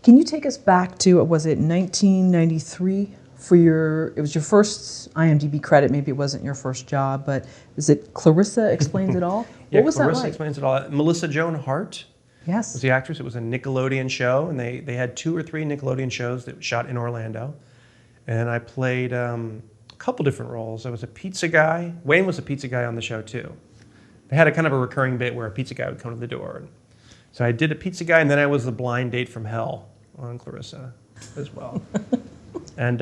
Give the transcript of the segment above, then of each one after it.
Can you take us back to, was it 1993 for it was your first IMDb credit, maybe it wasn't your first job, but is it Clarissa Explains It All? Yeah, what was Clarissa that like? Explains It All. Melissa Joan Hart Yes. was the actress. It was a Nickelodeon show, and they had 2 or 3 Nickelodeon shows that shot in Orlando. And I played a couple different roles. I was a pizza guy. Wayne was a pizza guy on the show too. They had a kind of a recurring bit where a pizza guy would come to the door. So I did a pizza guy, and then I was the blind date from hell on Clarissa as well. And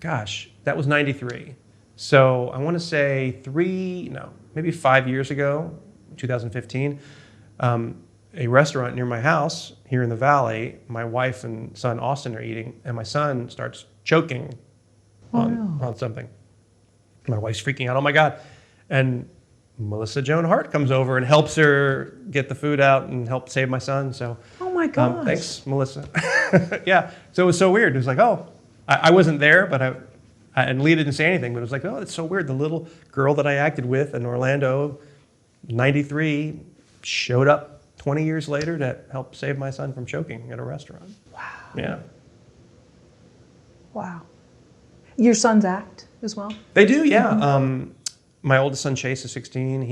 gosh, that was 93. So I want to say maybe 5 years ago, 2015, a restaurant near my house here in the valley, my wife and son Austin are eating, and my son starts choking on something. My wife's freaking out, oh my God. And Melissa Joan Hart comes over and helps her get the food out and help save my son. So, oh my gosh. Thanks, Melissa. Yeah, so it was so weird. It was like, I wasn't there, but and Lee didn't say anything, but it was like, it's so weird. The little girl that I acted with in Orlando, 93, showed up 20 years later to help save my son from choking at a restaurant. Wow. Yeah. Wow. Your sons act as well? They do, yeah. Mm-hmm. My oldest son, Chase, is 16.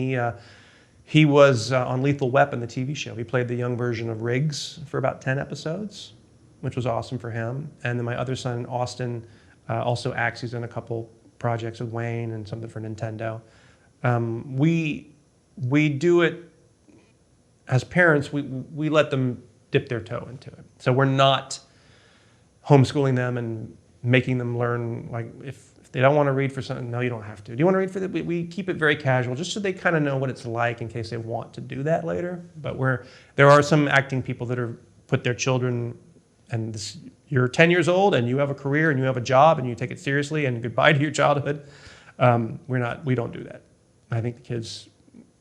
He was on Lethal Weapon, the TV show. He played the young version of Riggs for about 10 episodes, which was awesome for him. And then my other son, Austin, also acts. He's in a couple projects with Wayne and something for Nintendo. We do it as parents. We let them dip their toe into it. So we're not homeschooling them and making them learn, like, if they don't want to read for something, no, you don't have to. Do you want to read for that? We keep it very casual, just so they kind of know what it's like in case they want to do that later. But there are some acting people that are put their children, and you're 10 years old and you have a career and you have a job and you take it seriously and goodbye to your childhood. We don't do that. I think the kids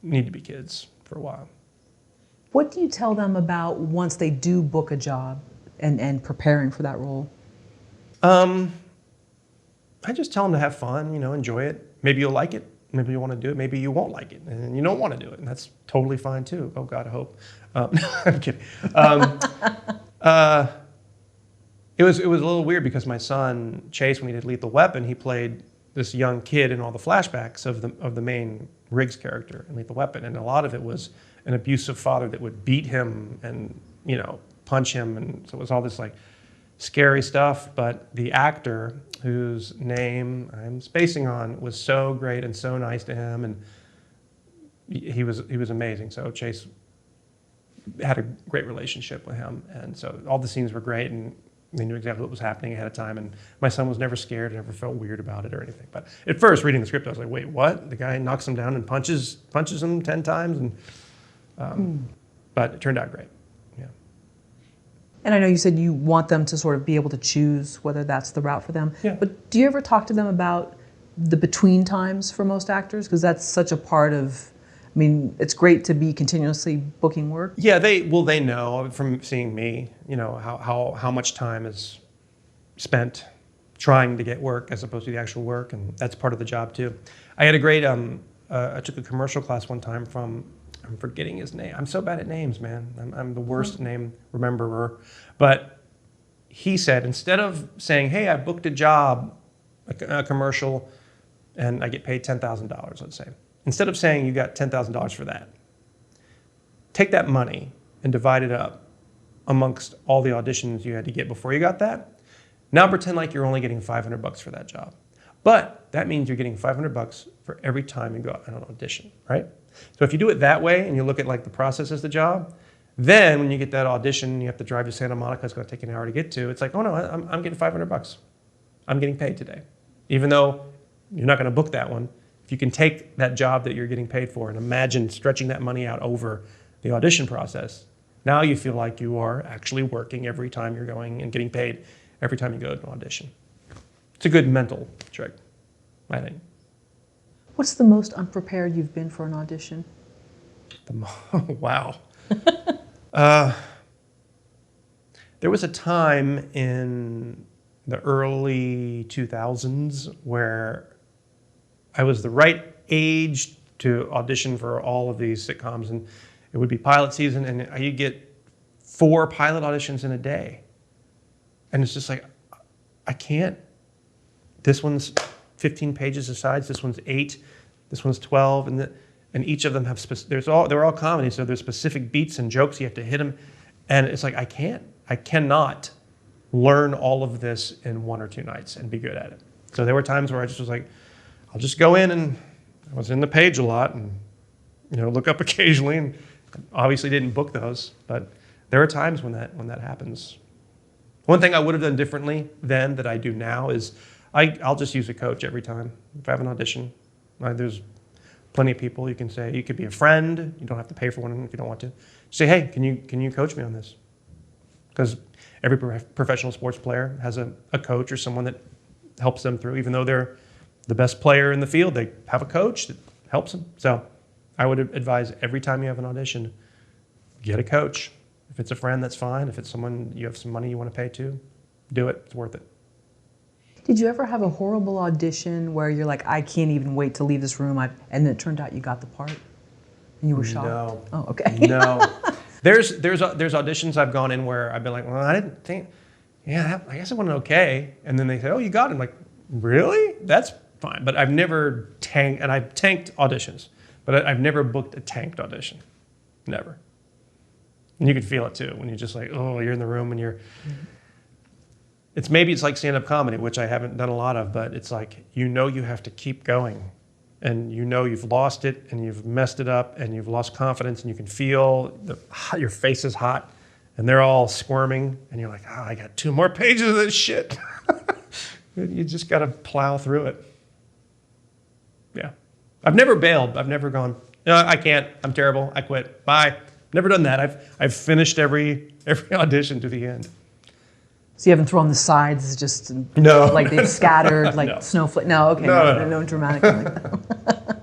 need to be kids for a while. What do you tell them about once they do book a job and preparing for that role? I just tell them to have fun, enjoy it. Maybe you'll like it. Maybe you want to do it. Maybe you won't like it, and you don't want to do it, and that's totally fine too. Oh God, I hope. I'm kidding. It was a little weird because my son Chase, when he did Lethal Weapon, he played this young kid in all the flashbacks of the main Riggs character in Lethal Weapon, and a lot of it was an abusive father that would beat him and punch him, and so it was all this like scary stuff. But the actor, whose name I'm spacing on, was so great and so nice to him, and he was amazing. So Chase had a great relationship with him, and so all the scenes were great, and they knew exactly what was happening ahead of time. And my son was never scared, never felt weird about it or anything. But at first, reading the script, I was like, "Wait, what?" The guy knocks him down and punches him 10 times, and but it turned out great. Yeah. And I know you said you want them to sort of be able to choose whether that's the route for them. Yeah. But do you ever talk to them about the between times for most actors? Because that's such a part of, I mean, it's great to be continuously booking work. Yeah, they know from seeing me, how much time is spent trying to get work as opposed to the actual work, and that's part of the job too. I had a great, I took a commercial class one time from, I'm forgetting his name. I'm so bad at names, man. I'm the worst name rememberer. But he said, instead of saying, "Hey, I booked a job, a commercial, and I get paid $10,000, let's say. Instead of saying you got $10,000 for that, take that money and divide it up amongst all the auditions you had to get before you got that. Now pretend like you're only getting $500 for that job. But that means you're getting $500 for every time you go out on an audition, right? So if you do it that way and you look at like the process as the job, then when you get that audition, you have to drive to Santa Monica, it's going to take an hour to get to. It's like, oh no, I'm getting $500. I'm getting paid today. Even though you're not going to book that one, if you can take that job that you're getting paid for and imagine stretching that money out over the audition process, now you feel like you are actually working every time you're going and getting paid every time you go to an audition. It's a good mental trick, I think. What's the most unprepared you've been for an audition? Wow. There was a time in the early 2000s where I was the right age to audition for all of these sitcoms, and it would be pilot season, and you'd get 4 pilot auditions in a day. And it's just like, I can't. This one's 15 pages of sides, this one's 8, this one's 12, and each of them have, they're all comedy, so there's specific beats and jokes, you have to hit them. And it's like, I cannot learn all of this in 1 or 2 nights and be good at it. So there were times where I just was like, I'll just go in, and I was in the page a lot and, look up occasionally, and obviously didn't book those, but there are times when that happens. One thing I would have done differently then that I do now is I'll just use a coach every time. If I have an audition, there's plenty of people you can say. You could be a friend. You don't have to pay for one if you don't want to. Say, hey, can you coach me on this? Because every professional sports player has a coach or someone that helps them through. Even though they're the best player in the field, they have a coach that helps them. So I would advise every time you have an audition, get a coach. If it's a friend, that's fine. If it's someone you have some money you want to pay to, do it. It's worth it. Did you ever have a horrible audition where you're like, I can't even wait to leave this room, and then it turned out you got the part, and you were shocked? No. Oh, okay. No. There's auditions I've gone in where I've been like, well, I didn't think, I guess it went okay, and then they say, oh, you got it. I'm like, really? That's fine. But I've never tanked, and I've tanked auditions, but I've never booked a tanked audition. Never. And you can feel it too when you're just like, oh, you're in the room and you're. It's like stand-up comedy, which I haven't done a lot of, but it's like you have to keep going, and you've lost it and you've messed it up and you've lost confidence, and you can feel your face is hot, and they're all squirming, and you're like, oh, I got 2 more pages of this shit. You just got to plow through it. Yeah, I've never bailed. I've never gone, no, I can't. I'm terrible. I quit. Bye. Never done that. I've finished every audition to the end. So you haven't thrown the sides, just no, like they've scattered like no. snowflake. No, okay, no dramatic like that.